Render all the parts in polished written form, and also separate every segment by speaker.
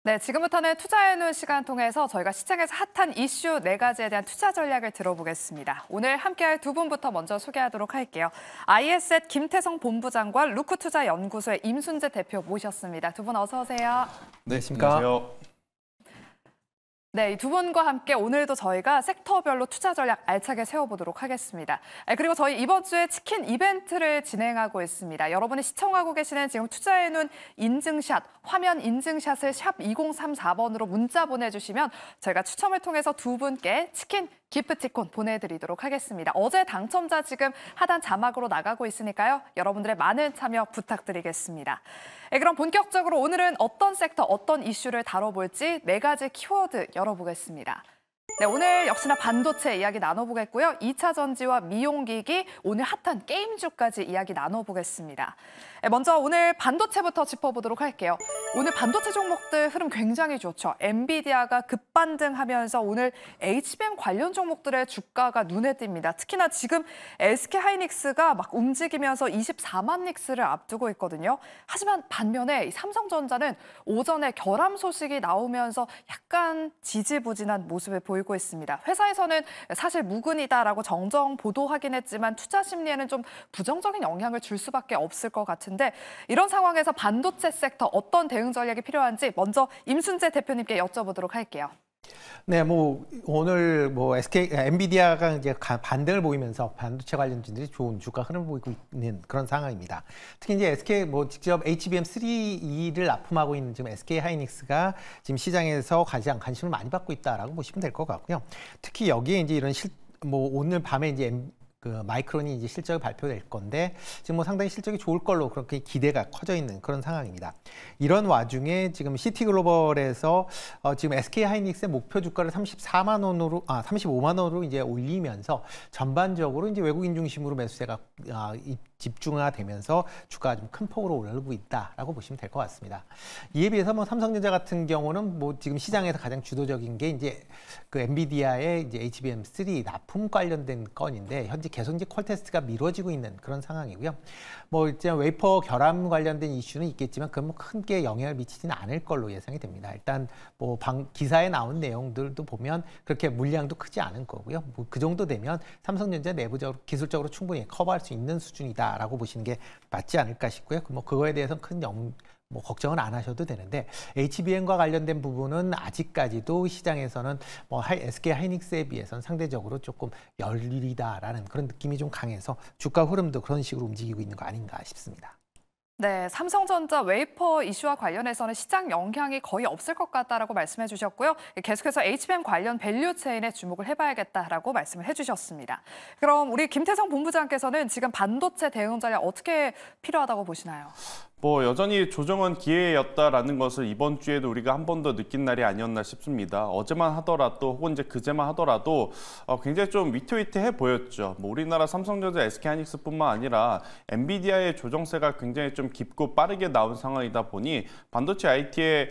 Speaker 1: 네, 지금부터는 투자해놓은 시간 통해서 저희가 시장에서 핫한 이슈 4가지에 대한 투자 전략을 들어보겠습니다. 오늘 함께할 두 분부터 먼저 소개하도록 할게요. IS앳 김태성 본부장과 루크투자연구소의 임순재 대표 모셨습니다. 두 분 어서 오세요.
Speaker 2: 네, 안녕하세요.
Speaker 1: 네, 이 두 분과 함께 오늘도 저희가 섹터별로 투자 전략 알차게 세워보도록 하겠습니다. 그리고 저희 이번 주에 치킨 이벤트를 진행하고 있습니다. 여러분이 시청하고 계시는 지금 투자해놓은 인증샷, 화면 인증샷을 샵 2034번으로 문자 보내주시면 저희가 추첨을 통해서 두 분께 치킨 기프티콘 보내드리도록 하겠습니다. 어제 당첨자 지금 하단 자막으로 나가고 있으니까요. 여러분들의 많은 참여 부탁드리겠습니다. 그럼 본격적으로 오늘은 어떤 섹터, 어떤 이슈를 다뤄볼지 4가지 키워드 열어보겠습니다. 네, 오늘 역시나 반도체 이야기 나눠보겠고요. 2차 전지와 미용기기, 오늘 핫한 게임주까지 이야기 나눠보겠습니다. 먼저 오늘 반도체부터 짚어보도록 할게요. 오늘 반도체 종목들 흐름 굉장히 좋죠. 엔비디아가 급반등하면서 오늘 HBM 관련 종목들의 주가가 눈에 띕니다. 특히나 지금 SK하이닉스가 막 움직이면서 24만 닉스를 앞두고 있거든요. 하지만 반면에 이 삼성전자는 오전에 결함 소식이 나오면서 약간 지지부진한 모습을 보이고 있습니다. 회사에서는 사실 무근이다라고 정정 보도하긴 했지만 투자 심리에는 좀 부정적인 영향을 줄 수밖에 없을 것 같은데 이런 상황에서 반도체 섹터 어떤 대응 전략이 필요한지 먼저 임순재 대표님께 여쭤보도록 할게요.
Speaker 2: 네, 오늘 엔비디아가 이제 반등을 보이면서 반도체 관련주들이 좋은 주가 흐름을 보이고 있는 그런 상황입니다. 특히 이제 SK 직접 HBM3E를 납품하고 있는 지금 SK하이닉스가 지금 시장에서 가장 관심을 많이 받고 있다라고 보시면 될 것 같고요. 특히 여기에 이제 이런 오늘 밤에 이제 마이크론이 이제 실적이 발표될 건데 지금 상당히 실적이 좋을 걸로 그렇게 기대가 커져 있는 그런 상황입니다. 이런 와중에 지금 CT글로벌에서 지금 SK하이닉스의 목표 주가를 35만 원으로 이제 올리면서 전반적으로 이제 외국인 중심으로 매수세가 집중화되면서 주가가 좀 큰 폭으로 오르고 있다라고 보시면 될 것 같습니다. 이에 비해서 삼성전자 같은 경우는 지금 시장에서 가장 주도적인 게 이제 엔비디아의 이제 HBM3 납품 관련된 건인데 현재 계속 이제 콜 테스트가 미뤄지고 있는 그런 상황이고요. 이제 웨이퍼 결함 관련된 이슈는 있겠지만 그건 크게 영향을 미치지는 않을 걸로 예상이 됩니다. 일단 기사에 나온 내용들도 보면 그렇게 물량도 크지 않은 거고요. 그 정도 되면 삼성전자 내부적으로 기술적으로 충분히 커버할 수 있는 수준이다라고 보시는 게 맞지 않을까 싶고요. 그거에 대해서는 큰 걱정은 안 하셔도 되는데 HBM과 관련된 부분은 아직까지도 시장에서는 SK하이닉스에 비해서는 상대적으로 조금 열리다라는 그런 느낌이 좀 강해서 주가 흐름도 그런 식으로 움직이고 있는 거 아닌가 싶습니다.
Speaker 1: 네, 삼성전자 웨이퍼 이슈와 관련해서는 시장 영향이 거의 없을 것 같다라고 말씀해 주셨고요. 계속해서 HBM 관련 밸류 체인에 주목을 해봐야겠다라고 말씀을 해주셨습니다. 그럼 우리 김태성 본부장께서는 지금 반도체 대응 전략 어떻게 필요하다고 보시나요?
Speaker 3: 여전히 조정은 기회였다라는 것을 이번 주에도 우리가 한 번 더 느낀 날이 아니었나 싶습니다. 어제만 하더라도 혹은 이제 그제만 하더라도 굉장히 좀 위태위태해 보였죠. 우리나라 삼성전자, SK하이닉스뿐만 아니라 엔비디아의 조정세가 굉장히 좀 깊고 빠르게 나온 상황이다 보니 반도체 IT에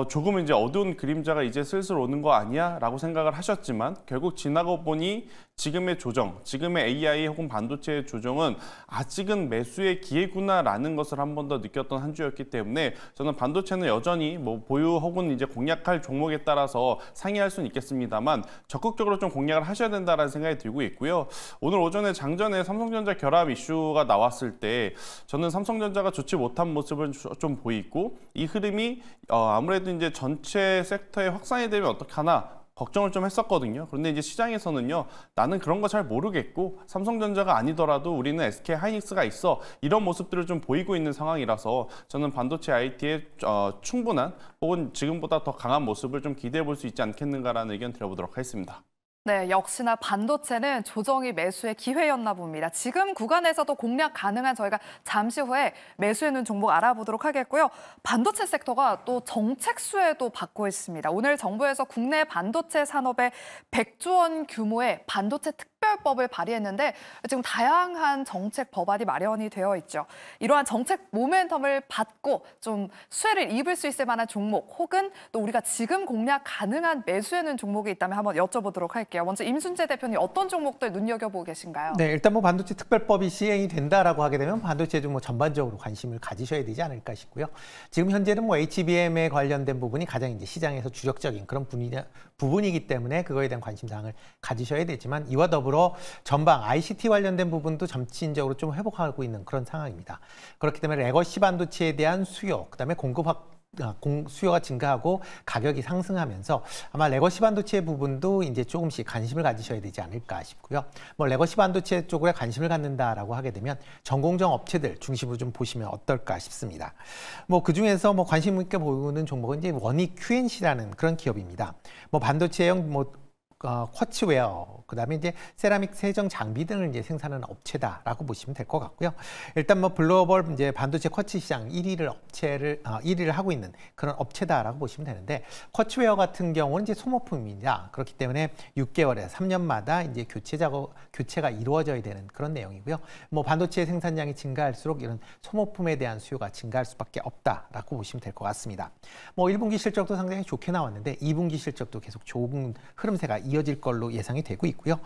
Speaker 3: 조금 이제 어두운 그림자가 이제 슬슬 오는 거 아니야? 라고 생각을 하셨지만 결국 지나고 보니 지금의 조정, 지금의 AI 혹은 반도체의 조정은 아직은 매수의 기회구나라는 것을 한 번 더 느꼈던 한 주였기 때문에 저는 반도체는 여전히 보유 혹은 이제 공략할 종목에 따라서 상이할 수는 있겠습니다만 적극적으로 좀 공략을 하셔야 된다는 생각이 들고 있고요. 오늘 오전에 장전에 삼성전자 결합 이슈가 나왔을 때 저는 삼성전자가 좋지 못한 모습을 좀 보이고 이 흐름이 아무래도 이제 전체 섹터에 확산이 되면 어떡하나 걱정을 좀 했었거든요. 그런데 이제 시장에서는요, 나는 그런 거 잘 모르겠고 삼성전자가 아니더라도 우리는 SK하이닉스가 있어 이런 모습들을 좀 보이고 있는 상황이라서 저는 반도체 IT의 충분한 혹은 지금보다 더 강한 모습을 좀 기대해 볼 수 있지 않겠는가라는 의견 드려보도록 하겠습니다.
Speaker 1: 네, 역시나 반도체는 조정이 매수의 기회였나 봅니다. 지금 구간에서도 공략 가능한 저희가 잠시 후에 매수해놓은 종목 알아보도록 하겠고요. 반도체 섹터가 또 정책 수혜도 받고 있습니다. 오늘 정부에서 국내 반도체 산업에 100조 원 규모의 반도체 특별 특별법을 발의했는데 지금 다양한 정책 법안이 마련이 되어 있죠. 이러한 정책 모멘텀을 받고 좀 수혜를 입을 수 있을 만한 종목 혹은 또 우리가 지금 공략 가능한 매수에는 종목이 있다면 한번 여쭤보도록 할게요. 먼저 임순재 대표님 어떤 종목들 눈여겨보고 계신가요?
Speaker 2: 네, 일단 뭐 반도체 특별법이 시행이 된다라고 하게 되면 반도체도 뭐 전반적으로 관심을 가지셔야 되지 않을까 싶고요. 지금 현재는 뭐 HBM에 관련된 부분이 가장 이제 시장에서 주력적인 그런 부분이기 때문에 그거에 대한 관심사항을 가지셔야 되지만 이와 더불어 전방 ICT 관련된 부분도 점진적으로 좀 회복하고 있는 그런 상황입니다. 그렇기 때문에 레거시 반도체에 대한 수요, 그다음에 수요가 증가하고 가격이 상승하면서 아마 레거시 반도체 부분도 이제 조금씩 관심을 가지셔야 되지 않을까 싶고요. 뭐 레거시 반도체 쪽에 관심을 갖는다라고 하게 되면 전공정 업체들 중심으로 좀 보시면 어떨까 싶습니다. 뭐 그 중에서 뭐 관심 있게 보이는 종목은 이제 원익 QNC라는 그런 기업입니다. 뭐 반도체형 쿼츠웨어, 그다음에 이제 세라믹 세정 장비 등을 이제 생산하는 업체다라고 보시면 될 것 같고요. 일단 뭐 글로벌 이제 반도체 쿼츠 시장 1위를 하고 있는 그런 업체다라고 보시면 되는데 쿼츠웨어 같은 경우는 이제 소모품입니다. 그렇기 때문에 6개월에 3년마다 이제 교체가 이루어져야 되는 그런 내용이고요. 뭐 반도체 생산량이 증가할수록 이런 소모품에 대한 수요가 증가할 수밖에 없다라고 보시면 될 것 같습니다. 뭐 1분기 실적도 상당히 좋게 나왔는데 2분기 실적도 계속 좋은 흐름세가 이어질 걸로 예상이 되고 있고요.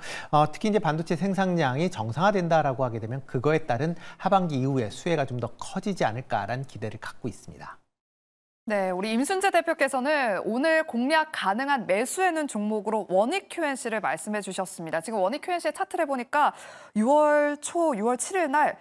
Speaker 2: 특히 이제 반도체 생산량이 정상화된다라고 하게 되면 그거에 따른 하반기 이후에 수혜가 좀 더 커지지 않을까라는 기대를 갖고 있습니다.
Speaker 1: 네, 우리 임순재 대표께서는 오늘 공략 가능한 매수에는 종목으로 원익 QNC를 말씀해 주셨습니다. 지금 원익 QNC의 차트를 보니까 6월 7일 날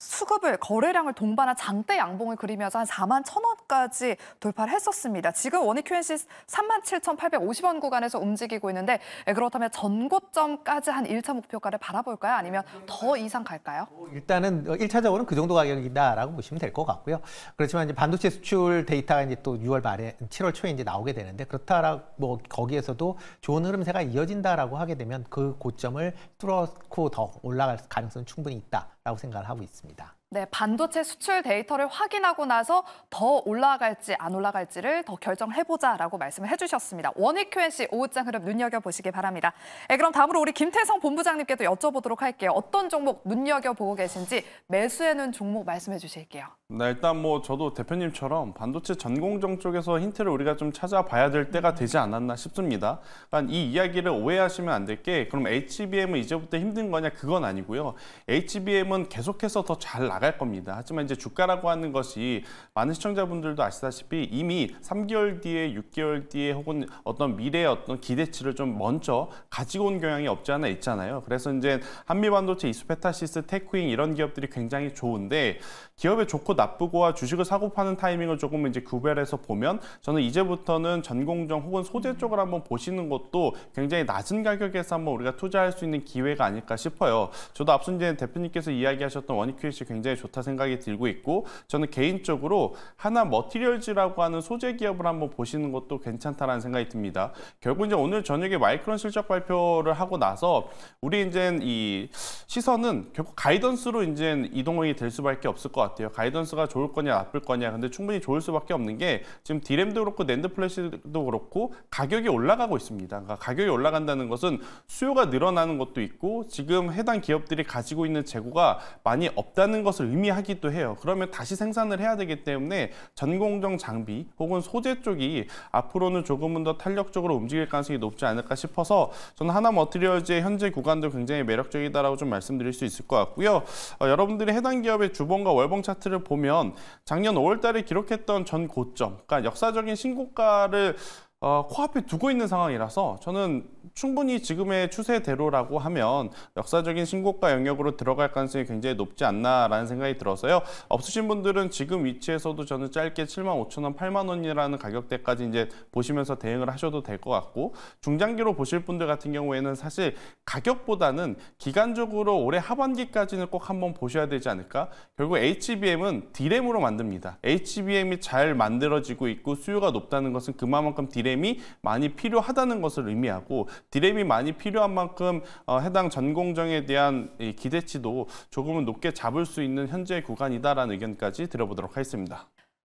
Speaker 1: 수급을 거래량을 동반한 장대 양봉을 그리면서 한 41,000원까지 돌파를 했었습니다. 지금 원익 QNC 37,850원 구간에서 움직이고 있는데 그렇다면 전고점까지 한 1차 목표가를 바라볼까요? 아니면 더 이상 갈까요?
Speaker 2: 일단은 1차적으로는 그 정도 가격이다라고 보시면 될 것 같고요. 그렇지만 이제 반도체 수출 데이터가 이제 또 6월 말에 7월 초에 이제 나오게 되는데 그렇다라고 뭐 거기에서도 좋은 흐름세가 이어진다라고 하게 되면 그 고점을 뚫고 더 올라갈 가능성은 충분히 있다라고 생각을 하고 있습니다.
Speaker 1: 네, 반도체 수출 데이터를 확인하고 나서 더 올라갈지 안 올라갈지를 더 결정해보자라고 말씀을 해주셨습니다. 원익 QNC 오후장 흐름 눈여겨보시기 바랍니다. 그럼 다음으로 우리 김태성 본부장님께도 여쭤보도록 할게요. 어떤 종목 눈여겨보고 계신지 매수해놓은 종목 말씀해 주실게요.
Speaker 3: 네, 일단 뭐 저도 대표님처럼 반도체 전공정 쪽에서 힌트를 우리가 좀 찾아봐야 될 때가 되지 않았나 싶습니다. 그러니까 이 이야기를 오해하시면 안 될 게 그럼 HBM은 이제부터 힘든 거냐 그건 아니고요. HBM은 계속해서 더 잘 나갈 겁니다. 하지만 이제 주가라고 하는 것이 많은 시청자분들도 아시다시피 이미 3개월 뒤에 6개월 뒤에 혹은 어떤 미래의 어떤 기대치를 좀 먼저 가지고 온 경향이 없지 않아 있잖아요. 그래서 이제 한미반도체, 이스페타시스, 테크잉 이런 기업들이 굉장히 좋은데 기업의 좋고 나쁘고와 주식을 사고 파는 타이밍을 조금 이제 구별해서 보면 저는 이제부터는 전공정 혹은 소재 쪽을 한번 보시는 것도 굉장히 낮은 가격에서 한번 우리가 투자할 수 있는 기회가 아닐까 싶어요. 저도 앞서 이제 대표님께서 이야기하셨던 원익 QNC 굉장히 좋다 생각이 들고 있고 저는 개인적으로 하나 머티리얼즈라고 하는 소재 기업을 한번 보시는 것도 괜찮다라는 생각이 듭니다. 결국 이제 오늘 저녁에 마이크론 실적 발표를 하고 나서 우리 이제 이 시선은 결국 가이던스로 이제 이동이 될 수밖에 없을 것 같아요. 가이던스가 좋을 거냐 나쁠 거냐. 근데 충분히 좋을 수밖에 없는 게 지금 디램도 그렇고 낸드 플래시도 그렇고 가격이 올라가고 있습니다. 그러니까 가격이 올라간다는 것은 수요가 늘어나는 것도 있고 지금 해당 기업들이 가지고 있는 재고가 많이 없다는 것을 의미하기도 해요. 그러면 다시 생산을 해야 되기 때문에 전공정 장비 혹은 소재 쪽이 앞으로는 조금은 더 탄력적으로 움직일 가능성이 높지 않을까 싶어서 저는 하나 머티리얼즈의 현재 구간도 굉장히 매력적이다라고 좀 말씀드릴 수 있을 것 같고요. 여러분들이 해당 기업의 주봉과 월봉 차트를 보면 작년 5월 달에 기록했던 전 고점, 그러니까 역사적인 신고가를 코앞에 두고 있는 상황이라서 저는 충분히 지금의 추세대로라고 하면 역사적인 신고가 영역으로 들어갈 가능성이 굉장히 높지 않나라는 생각이 들어서요. 없으신 분들은 지금 위치에서도 저는 짧게 75,000원, 8만 원이라는 가격대까지 이제 보시면서 대응을 하셔도 될 것 같고 중장기로 보실 분들 같은 경우에는 사실 가격보다는 기간적으로 올해 하반기까지는 꼭 한번 보셔야 되지 않을까? 결국 HBM은 디램으로 만듭니다. HBM이 잘 만들어지고 있고 수요가 높다는 것은 그만큼 디램이 많이 필요하다는 것을 의미하고 디램이 많이 필요한 만큼 해당 전공정에 대한 이 기대치도 조금은 높게 잡을 수 있는 현재 구간이다라는 의견까지 들어보도록 하겠습니다.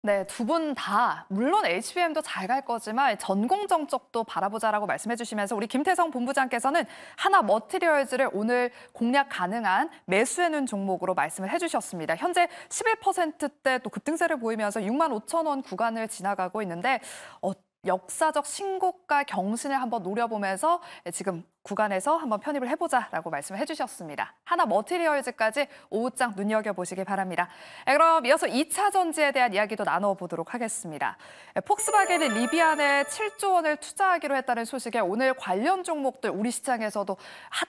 Speaker 1: 네, 두 분 다 물론 HBM도 잘 갈 거지만 전공정 쪽도 바라보자라고 말씀해 주시면서 우리 김태성 본부장께서는 하나 머티리얼즈를 오늘 공략 가능한 매수해놓은 종목으로 말씀을 해주셨습니다. 현재 11%대 또 급등세를 보이면서 65,000원 구간을 지나가고 있는데 역사적 신고가 경신을 한번 노려보면서 지금 구간에서 한번 편입을 해보자라고 말씀을 해주셨습니다. 하나 머티리얼즈까지 오후장 눈여겨보시기 바랍니다. 그럼 이어서 2차 전지에 대한 이야기도 나눠보도록 하겠습니다. 폭스바겐이 리비안에 7조 원을 투자하기로 했다는 소식에 오늘 관련 종목들 우리 시장에서도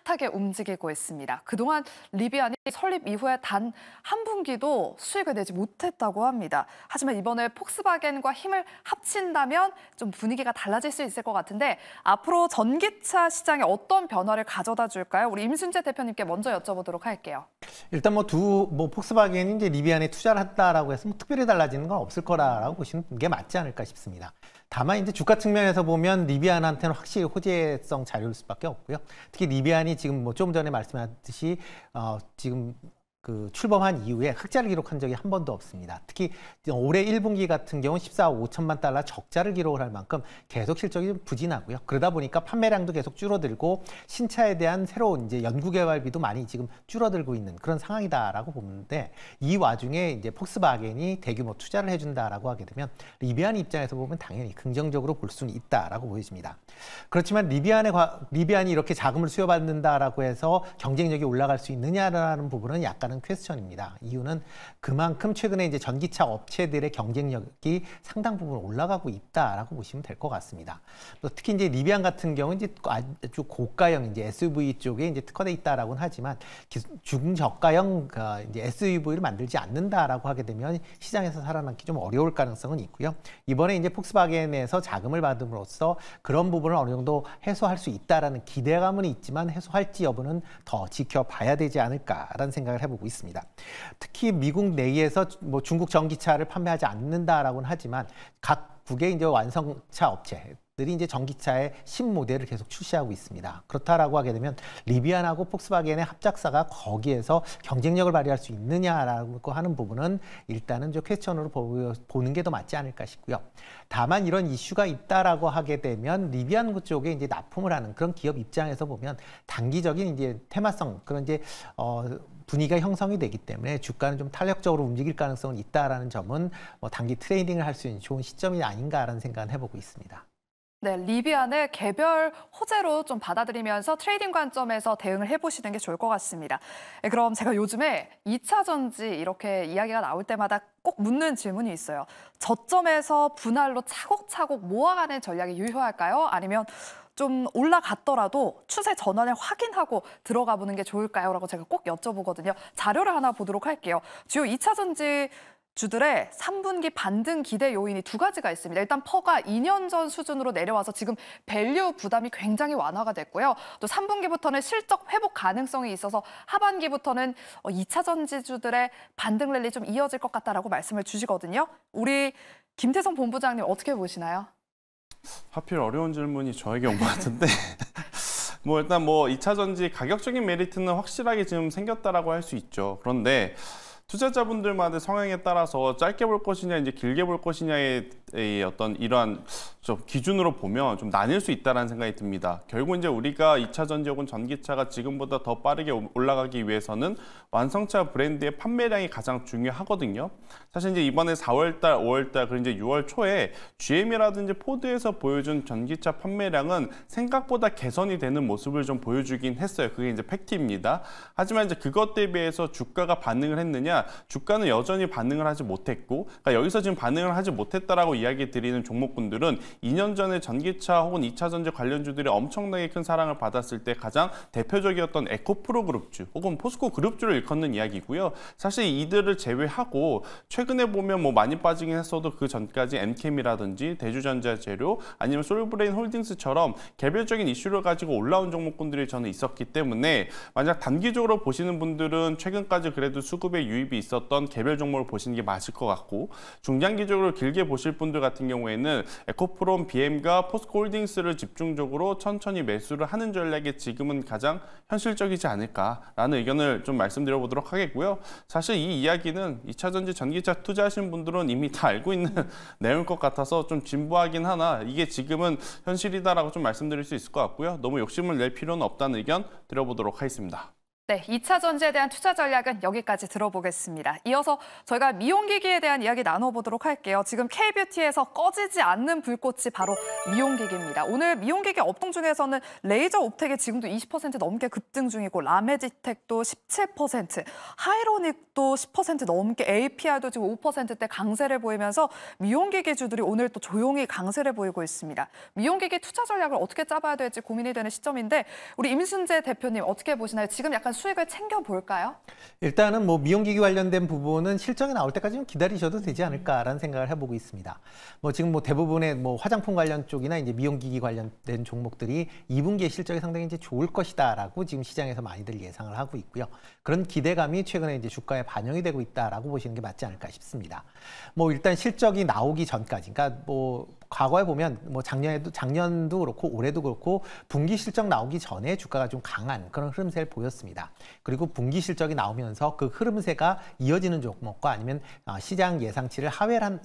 Speaker 1: 핫하게 움직이고 있습니다. 그동안 리비안이 설립 이후에 단 한 분기도 수익을 내지 못했다고 합니다. 하지만 이번에 폭스바겐과 힘을 합친다면 좀 분위기가 달라질 수 있을 것 같은데 앞으로 전기차 시장에 어떤 변화를 가져다 줄까요? 우리 임순재 대표님께 먼저 여쭤보도록 할게요.
Speaker 2: 일단 폭스바겐이 이제 리비안에 투자를 했다라고 해서 특별히 달라지는 건 없을 거라고 보시는 게 맞지 않을까 싶습니다. 다만 이제 주가 측면에서 보면 리비안한테는 확실히 호재성 자료일 수밖에 없고요. 특히 리비안이 지금 좀 전에 말씀하셨듯이 지금 그 출범한 이후에 흑자를 기록한 적이 한 번도 없습니다. 특히 올해 1분기 같은 경우는 14억 5천만 달러 적자를 기록을 할 만큼 계속 실적이 좀 부진하고요. 그러다 보니까 판매량도 계속 줄어들고 신차에 대한 새로운 이제 연구 개발비도 많이 지금 줄어들고 있는 그런 상황이다라고 보는데 이 와중에 이제 폭스바겐이 대규모 투자를 해준다라고 하게 되면 리비안 입장에서 보면 당연히 긍정적으로 볼 수는 있다라고 보여집니다. 그렇지만 리비안이 이렇게 자금을 수여받는다라고 해서 경쟁력이 올라갈 수 있느냐라는 부분은 약간은 퀘스천입니다. 이유는 그만큼 최근에 이제 전기차 업체들의 경쟁력이 상당 부분 올라가고 있다라고 보시면 될 것 같습니다. 특히 이제 리비안 같은 경우는 이제 아주 고가형 이제 SUV 쪽에 이제 특화돼 있다라고는 하지만 중저가형 이제 SUV를 만들지 않는다라고 하게 되면 시장에서 살아남기 좀 어려울 가능성은 있고요. 이번에 이제 폭스바겐에서 자금을 받음으로써 그런 부분을 어느 정도 해소할 수 있다라는 기대감은 있지만 해소할지 여부는 더 지켜봐야 되지 않을까라는 생각을 해보고 있습니다. 특히 미국 내에서 중국 전기차를 판매하지 않는다라고는 하지만 각국의 이제 완성차 업체들이 이제 전기차의 신모델을 계속 출시하고 있습니다. 그렇다라고 하게 되면 리비안하고 폭스바겐의 합작사가 거기에서 경쟁력을 발휘할 수 있느냐라고 하는 부분은 일단은 좀 퀘스천으로 보는 게 더 맞지 않을까 싶고요. 다만 이런 이슈가 있다라고 하게 되면 리비안 쪽에 이제 납품을 하는 그런 기업 입장에서 보면 단기적인 이제 테마성 그런 이제 분위기가 형성이 되기 때문에 주가는 좀 탄력적으로 움직일 가능성은 있다라는 점은 단기 트레이딩을 할 수 있는 좋은 시점이 아닌가라는 생각을 해보고 있습니다.
Speaker 1: 네, 리비안을 개별 호재로 좀 받아들이면서 트레이딩 관점에서 대응을 해보시는 게 좋을 것 같습니다. 네, 그럼 제가 요즘에 2차 전지 이렇게 이야기가 나올 때마다 꼭 묻는 질문이 있어요. 저점에서 분할로 차곡차곡 모아가는 전략이 유효할까요? 아니면 좀 올라갔더라도 추세 전환을 확인하고 들어가 보는 게 좋을까요? 라고 제가 꼭 여쭤보거든요. 자료를 하나 보도록 할게요. 주요 2차 전지 주들의 3분기 반등 기대 요인이 두 가지가 있습니다. 일단 퍼가 2년 전 수준으로 내려와서 지금 밸류 부담이 굉장히 완화가 됐고요. 또 3분기부터는 실적 회복 가능성이 있어서 하반기부터는 2차 전지주들의 반등 랠리 좀 이어질 것 같다라고 말씀을 주시거든요. 우리 김태성 본부장님 어떻게 보시나요?
Speaker 3: 하필 어려운 질문이 저에게 온 것 같은데 일단 2차 전지 가격적인 메리트는 확실하게 지금 생겼다라고 할 수 있죠. 그런데 투자자분들만의 성향에 따라서 짧게 볼 것이냐 이제 길게 볼 것이냐의 어떤 이러한 좀 기준으로 보면 좀 나뉠 수 있다는 생각이 듭니다. 결국 이제 우리가 2차 전지 혹은 전기차가 지금보다 더 빠르게 올라가기 위해서는 완성차 브랜드의 판매량이 가장 중요하거든요. 사실 이제 이번에 4월 달, 5월 달, 그리고 이제 6월 초에 GM이라든지 포드에서 보여준 전기차 판매량은 생각보다 개선이 되는 모습을 좀 보여주긴 했어요. 그게 이제 팩트입니다. 하지만 이제 그것 대비해서 주가가 반응을 했느냐? 주가는 여전히 반응을 하지 못했고, 그러니까 여기서 지금 반응을 하지 못했다라고 이야기 드리는 종목군들은 2년 전에 전기차 혹은 2차 전지 관련주들이 엄청나게 큰 사랑을 받았을 때 가장 대표적이었던 에코프로 그룹주 혹은 포스코 그룹주를 일컫는 이야기고요. 사실 이들을 제외하고 최근에 보면 많이 빠지긴 했어도 그 전까지 엠캠이라든지 대주전자재료 아니면 솔브레인 홀딩스처럼 개별적인 이슈를 가지고 올라온 종목군들이 저는 있었기 때문에 만약 단기적으로 보시는 분들은 최근까지 그래도 수급의 유입이 있었던 개별 종목을 보시는 게 맞을 것 같고 중장기적으로 길게 보실 분들 같은 경우에는 에코프롬, BM과 포스코홀딩스를 집중적으로 천천히 매수를 하는 전략이 지금은 가장 현실적이지 않을까라는 의견을 좀 말씀드려보도록 하겠고요. 사실 이 이야기는 2차전지 전기차 투자하신 분들은 이미 다 알고 있는 내용일 것 같아서 좀 진부하긴 하나 이게 지금은 현실이다라고 좀 말씀드릴 수 있을 것 같고요. 너무 욕심을 낼 필요는 없다는 의견 드려보도록 하겠습니다.
Speaker 1: 네, 2차 전지에 대한 투자 전략은 여기까지 들어보겠습니다. 이어서 저희가 미용기기에 대한 이야기 나눠보도록 할게요. 지금 K뷰티에서 꺼지지 않는 불꽃이 바로 미용기기입니다. 오늘 미용기기 업종 중에서는 레이저 옵텍이 지금도 20% 넘게 급등 중이고 라메디텍도 17%, 하이로닉도 10% 넘게, APR도 지금 5%대 강세를 보이면서 미용기기주들이 오늘 또 조용히 강세를 보이고 있습니다. 미용기기 투자 전략을 어떻게 짜봐야 될지 고민이 되는 시점인데 우리 임순재 대표님 어떻게 보시나요? 지금 약간 수익을 챙겨볼까요?
Speaker 2: 일단은 뭐 미용기기 관련된 부분은 실적이 나올 때까지는 기다리셔도 되지 않을까라는 생각을 해보고 있습니다. 뭐 지금 뭐 대부분의 뭐 화장품 관련 쪽이나 이제 미용기기 관련된 종목들이 2분기에 실적이 상당히 이제 좋을 것이다라고 지금 시장에서 많이들 예상을 하고 있고요. 그런 기대감이 최근에 이제 주가에 반영이 되고 있다라고 보시는 게 맞지 않을까 싶습니다. 뭐 일단 실적이 나오기 전까지, 그러니까 뭐 과거에 보면 뭐 작년도 그렇고 올해도 그렇고 분기 실적 나오기 전에 주가가 좀 강한 그런 흐름세를 보였습니다. 그리고 분기 실적이 나오면서 그 흐름세가 이어지는 종목과 아니면 시장 예상치를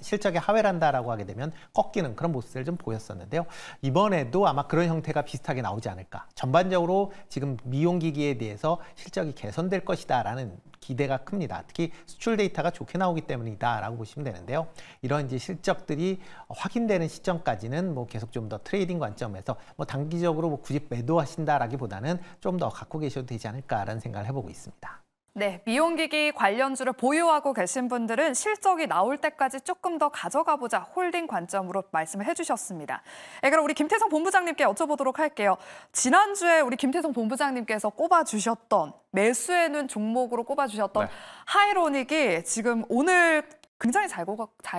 Speaker 2: 실적에 하회를 한다라고 하게 되면 꺾이는 그런 모습을 좀 보였었는데요. 이번에도 아마 그런 형태가 비슷하게 나오지 않을까. 전반적으로 지금 미용기기에 대해서 실적이 개선될 것이다라는 기대가 큽니다. 특히 수출 데이터가 좋게 나오기 때문이다라고 보시면 되는데요. 이런 이제 실적들이 확인되는 시점까지는 뭐 계속 좀 더 트레이딩 관점에서 뭐 단기적으로 뭐 굳이 매도하신다라기보다는 좀 더 갖고 계셔도 되지 않을까라는 생각을 해보고 있습니다.
Speaker 1: 네, 미용기기 관련주를 보유하고 계신 분들은 실적이 나올 때까지 조금 더 가져가 보자 홀딩 관점으로 말씀을 해주셨습니다. 네, 그럼 우리 김태성 본부장님께 여쭤보도록 할게요. 지난주에 우리 김태성 본부장님께서 꼽아주셨던 매수에는 종목으로 꼽아주셨던 하이로닉이 지금 오늘 굉장히 잘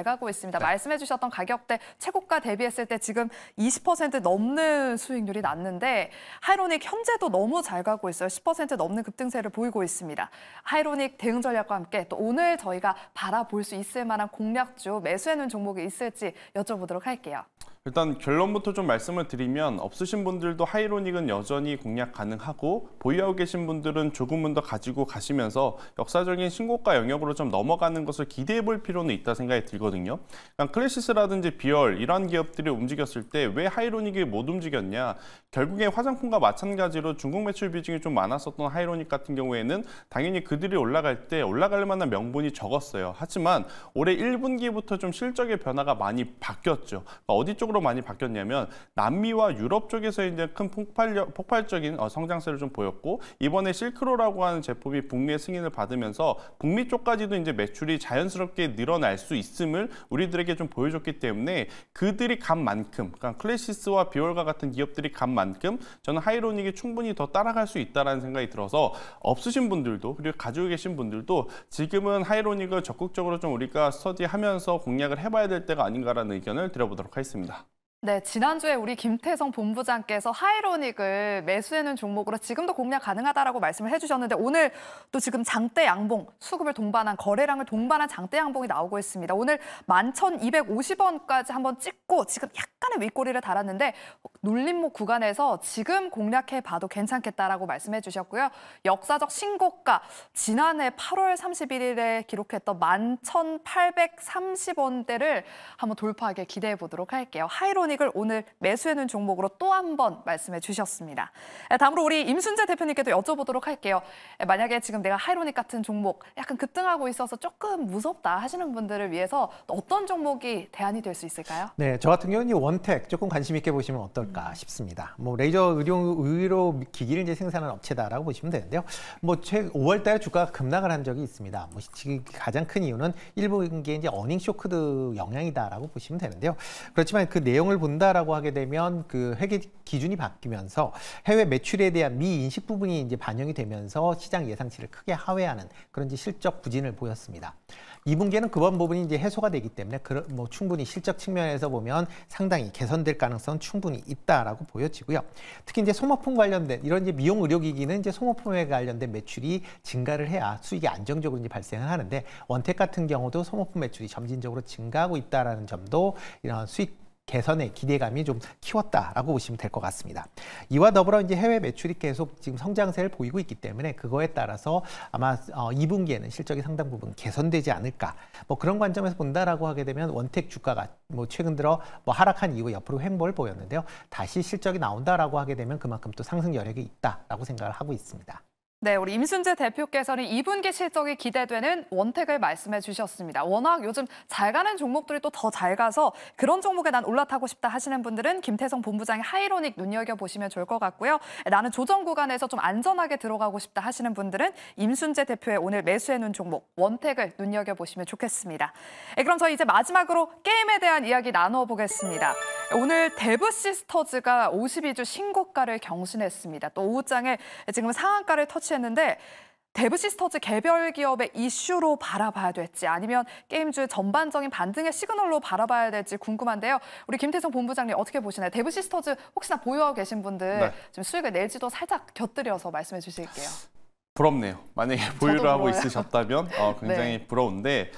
Speaker 1: 가고 있습니다.
Speaker 2: 네.
Speaker 1: 말씀해 주셨던 가격대 최고가 대비했을 때 지금 20% 넘는 수익률이 났는데 하이로닉 현재도 너무 잘 가고 있어요. 10% 넘는 급등세를 보이고 있습니다. 하이로닉 대응 전략과 함께 또 오늘 저희가 바라볼 수 있을 만한 공략주 매수해놓은 종목이 있을지 여쭤보도록 할게요.
Speaker 3: 일단 결론부터 좀 말씀을 드리면 없으신 분들도 하이로닉은 여전히 공략 가능하고 보유하고 계신 분들은 조금은 더 가지고 가시면서 역사적인 신고가 영역으로 좀 넘어가는 것을 기대해 볼 필요는 있다 생각이 들거든요. 그러니까 클래시스라든지 비얼 이런 기업들이 움직였을 때 왜 하이로닉이 못 움직였냐. 결국에 화장품과 마찬가지로 중국 매출 비중이 좀 많았었던 하이로닉 같은 경우에는 당연히 그들이 올라갈 때 올라갈 만한 명분이 적었어요. 하지만 올해 1분기부터 좀 실적의 변화가 많이 바뀌었죠. 그러니까 어디 쪽으로 많이 바뀌었냐면 남미와 유럽 쪽에서 이제 큰 폭발적인 성장세를 좀 보였고 이번에 실크로라고 하는 제품이 북미의 승인을 받으면서 북미 쪽까지도 이제 매출이 자연스럽게 늘어날 수 있음을 우리들에게 좀 보여줬기 때문에 그들이 간 만큼, 그러니까 클래시스와 비올과 같은 기업들이 간 만큼 저는 하이로닉이 충분히 더 따라갈 수 있다라는 생각이 들어서 없으신 분들도 그리고 가지고 계신 분들도 지금은 하이로닉을 적극적으로 좀 우리가 스터디하면서 공략을 해봐야 될 때가 아닌가라는 의견을 드려보도록 하겠습니다.
Speaker 1: 네, 지난주에 우리 김태성 본부장께서 하이로닉을 매수해놓은 종목으로 지금도 공략 가능하다라고 말씀을 해주셨는데 오늘 또 지금 장대 양봉, 수급을 동반한 거래량을 동반한 장대 양봉이 나오고 있습니다. 오늘 11,250원까지 한번 찍고 지금 약간의 윗꼬리를 달았는데 눌림목 구간에서 지금 공략해봐도 괜찮겠다라고 말씀해 주셨고요. 역사적 신고가 지난해 8월 31일에 기록했던 11,830원대를 한번 돌파하게 기대해 보도록 할게요. 하이로닉 을 오늘 매수해놓은 종목으로 또 한 번 말씀해 주셨습니다. 다음으로 우리 임순재 대표님께도 여쭤보도록 할게요. 만약에 지금 내가 하이로닉 같은 종목 약간 급등하고 있어서 조금 무섭다 하시는 분들을 위해서 또 어떤 종목이 대안이 될 수 있을까요?
Speaker 2: 네, 저 같은 경우는 이 원텍 조금 관심 있게 보시면 어떨까 싶습니다. 뭐 레이저 의료 기기를 이제 생산하는 업체다라고 보시면 되는데요. 뭐 5월달에 주가가 급락을 한 적이 있습니다. 뭐 지금 가장 큰 이유는 1분기에 이제 어닝 쇼크드 영향이다라고 보시면 되는데요. 그렇지만 그 내용을 본다라고 하게 되면 그 회계 기준이 바뀌면서 해외 매출에 대한 미인식 부분이 이제 반영이 되면서 시장 예상치를 크게 하회하는 그런 이제 실적 부진을 보였습니다. 2분기에는 그번 부분이 이제 해소가 되기 때문에 뭐 충분히 실적 측면에서 보면 상당히 개선될 가능성 충분히 있다라고 보여지고요. 특히 이제 소모품 관련된 이런 이제 미용 의료기기는 이제 소모품에 관련된 매출이 증가를 해야 수익이 안정적으로 이제 발생을 하는데 원택 같은 경우도 소모품 매출이 점진적으로 증가하고 있다라는 점도 이런 수익 개선의 기대감이 좀 키웠다라고 보시면 될 것 같습니다. 이와 더불어 이제 해외 매출이 계속 지금 성장세를 보이고 있기 때문에 그거에 따라서 아마 2분기에는 실적이 상당 부분 개선되지 않을까. 뭐 그런 관점에서 본다라고 하게 되면 원택 주가가 뭐 최근 들어 뭐 하락한 이후 옆으로 횡보를 보였는데요. 다시 실적이 나온다라고 하게 되면 그만큼 또 상승 여력이 있다라고 생각을 하고 있습니다.
Speaker 1: 네, 우리 임순재 대표께서는 2분기 실적이 기대되는 원택을 말씀해 주셨습니다. 워낙 요즘 잘 가는 종목들이 또 더 잘 가서 그런 종목에 난 올라타고 싶다 하시는 분들은 김태성 본부장의 하이로닉 눈여겨보시면 좋을 것 같고요. 나는 조정 구간에서 좀 안전하게 들어가고 싶다 하시는 분들은 임순재 대표의 오늘 매수해놓은 종목 원택을 눈여겨보시면 좋겠습니다. 그럼 저희 이제 마지막으로 게임에 대한 이야기 나눠보겠습니다. 오늘 데브시스터즈가 52주 신고가를 경신했습니다. 또 오후장에 지금 상한가를 터치했는데 데브시스터즈 개별 기업의 이슈로 바라봐야 될지 아니면 게임주 전반적인 반등의 시그널로 바라봐야 될지 궁금한데요. 우리 김태성 본부장님 어떻게 보시나요? 데브시스터즈 혹시나 보유하고 계신 분들
Speaker 3: 네.
Speaker 1: 좀 수익을 낼지도 살짝 곁들여서 말씀해 주실게요.
Speaker 3: 부럽네요. 만약에 보유를 하고
Speaker 1: 부러워요.
Speaker 3: 있으셨다면 굉장히
Speaker 1: 네.
Speaker 3: 부러운데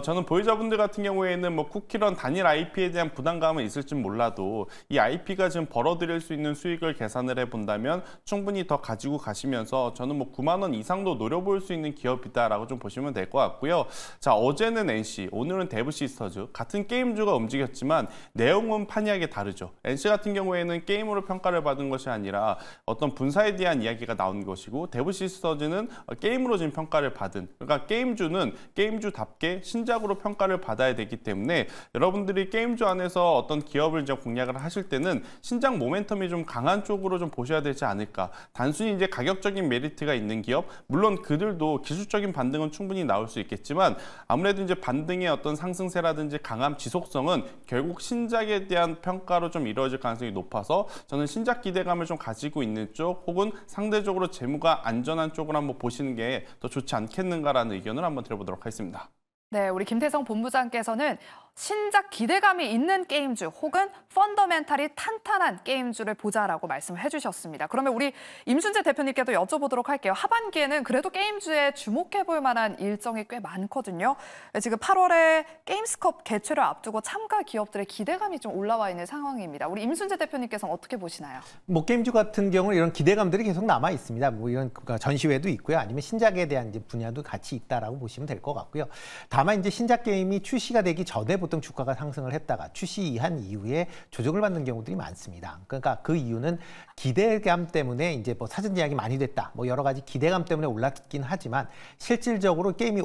Speaker 3: 저는 보유자분들 같은 경우에는 뭐 쿠키런 단일 IP에 대한 부담감은 있을지 몰라도 이 IP가 지금 벌어들일 수 있는 수익을 계산을 해본다면 충분히 더 가지고 가시면서 저는 뭐 9만 원 이상도 노려볼 수 있는 기업이다라고 좀 보시면 될 것 같고요. 자, 어제는 NC, 오늘은 데브시스터즈 같은 게임주가 움직였지만 내용은 판이하게 다르죠. NC 같은 경우에는 게임으로 평가를 받은 것이 아니라 어떤 분사에 대한 이야기가 나온 것이고 데브시스터즈는 게임으로 지금 평가를 받은 그러니까 게임주는 게임주답게 신작으로 평가를 받아야 되기 때문에 여러분들이 게임주 안에서 어떤 기업을 이제 공략을 하실 때는 신작 모멘텀이 좀 강한 쪽으로 좀 보셔야 되지 않을까. 단순히 이제 가격적인 메리트가 있는 기업, 물론 그들도 기술적인 반등은 충분히 나올 수 있겠지만 아무래도 이제 반등의 어떤 상승세라든지 강함, 지속성은 결국 신작에 대한 평가로 좀 이루어질 가능성이 높아서 저는 신작 기대감을 좀 가지고 있는 쪽 혹은 상대적으로 재무가 안전한 쪽으로 한번 보시는 게 더 좋지 않겠는가라는 의견을 한번 드려보도록 하겠습니다.
Speaker 1: 네, 우리 김태성 본부장께서는 신작 기대감이 있는 게임주 혹은 펀더멘탈이 탄탄한 게임주를 보자라고 말씀을 해주셨습니다. 그러면 우리 임순재 대표님께도 여쭤보도록 할게요. 하반기에는 그래도 게임주에 주목해볼 만한 일정이 꽤 많거든요. 지금 8월에 게임스컵 개최를 앞두고 참가 기업들의 기대감이 좀 올라와 있는 상황입니다. 우리 임순재 대표님께서는 어떻게 보시나요?
Speaker 2: 뭐 게임주 같은 경우는 이런 기대감들이 계속 남아 있습니다. 뭐 이런 전시회도 있고요, 아니면 신작에 대한 이제 분야도 같이 있다라고 보시면 될 것 같고요. 다만 이제 신작 게임이 출시가 되기 전에 보통 주가가 상승을 했다가 출시한 이후에 조정을 받는 경우들이 많습니다. 그러니까 그 이유는 기대감 때문에 이제 뭐 사전 예약이 많이 됐다, 뭐 여러 가지 기대감 때문에 올랐긴 하지만 실질적으로 게임이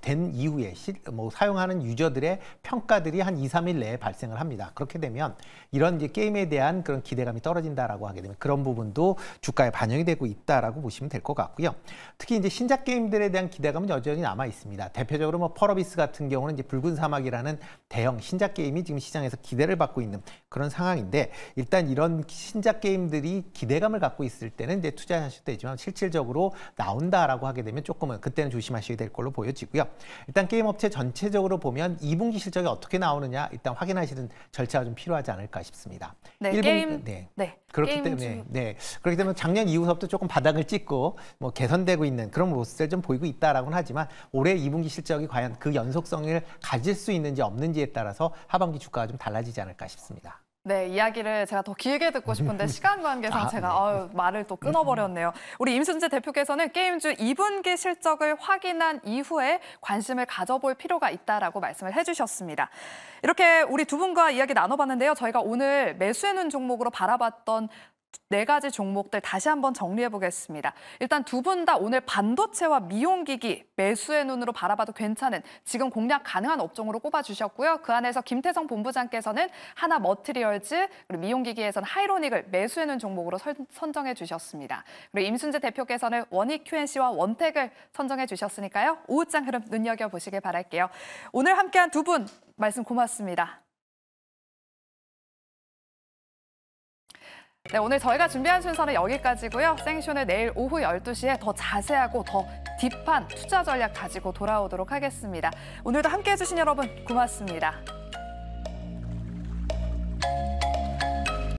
Speaker 2: 된 이후에 뭐 사용하는 유저들의 평가들이 한 2, 3일 내에 발생을 합니다. 그렇게 되면 이런 이제 게임에 대한 그런 기대감이 떨어진다라고 하게 되면 그런 부분도 주가에 반영이 되고 있다라고 보시면 될 것 같고요. 특히 이제 신작 게임들에 대한 기대감은 여전히 남아 있습니다. 대표적으로 뭐 펄어비스 같은 경우는 이제 붉은 사막이라는 대형 신작 게임이 지금 시장에서 기대를 받고 있는 그런 상황인데, 일단 이런 신작 게임들이 기대감을 갖고 있을 때는 이제 투자하셔도 되지만 실질적으로 나온다라고 하게 되면 조금은 그때는 조심하셔야 될 걸로 보여지고요. 일단 게임 업체 전체적으로 보면 2분기 실적이 어떻게 나오느냐 일단 확인하시는 절차가 좀 필요하지 않을까 싶습니다.
Speaker 1: 네,
Speaker 2: 1분,
Speaker 1: 게임
Speaker 2: 네. 그렇기
Speaker 1: 게임주.
Speaker 2: 때문에 그렇기 때문에 작년 이후부터 조금 바닥을 찍고 뭐 개선되고 있는 그런 모습을 좀 보이고 있다라고는 하지만 올해 2분기 실적이 과연 그 연속성을 가질 수 있는지 없는지에 따라서 하반기 주가가 좀 달라지지 않을까 싶습니다.
Speaker 1: 네, 이야기를 제가 더 길게 듣고 싶은데 시간 관계상 제가 말을 또 끊어버렸네요. 우리 임순재 대표께서는 게임주 2분기 실적을 확인한 이후에 관심을 가져볼 필요가 있다라고 말씀을 해주셨습니다. 이렇게 우리 두 분과 이야기 나눠봤는데요. 저희가 오늘 매수해놓은 종목으로 바라봤던 4가지 종목들 다시 한번 정리해 보겠습니다. 일단 두 분 다 오늘 반도체와 미용기기 매수의 눈으로 바라봐도 괜찮은 지금 공략 가능한 업종으로 꼽아주셨고요. 그 안에서 김태성 본부장께서는 하나 머티리얼즈, 그리고 미용기기에서는 하이로닉을 매수해 놓은 종목으로 선정해 주셨습니다. 그리고 임순재 대표께서는 원익 QNC와 원택을 선정해 주셨으니까요. 오후장 흐름 눈여겨보시길 바랄게요. 오늘 함께한 두 분 말씀 고맙습니다. 네, 오늘 저희가 준비한 순서는 여기까지고요. 생쇼는 내일 오후 12시에 더 자세하고 더 딥한 투자 전략 가지고 돌아오도록 하겠습니다. 오늘도 함께해 주신 여러분 고맙습니다.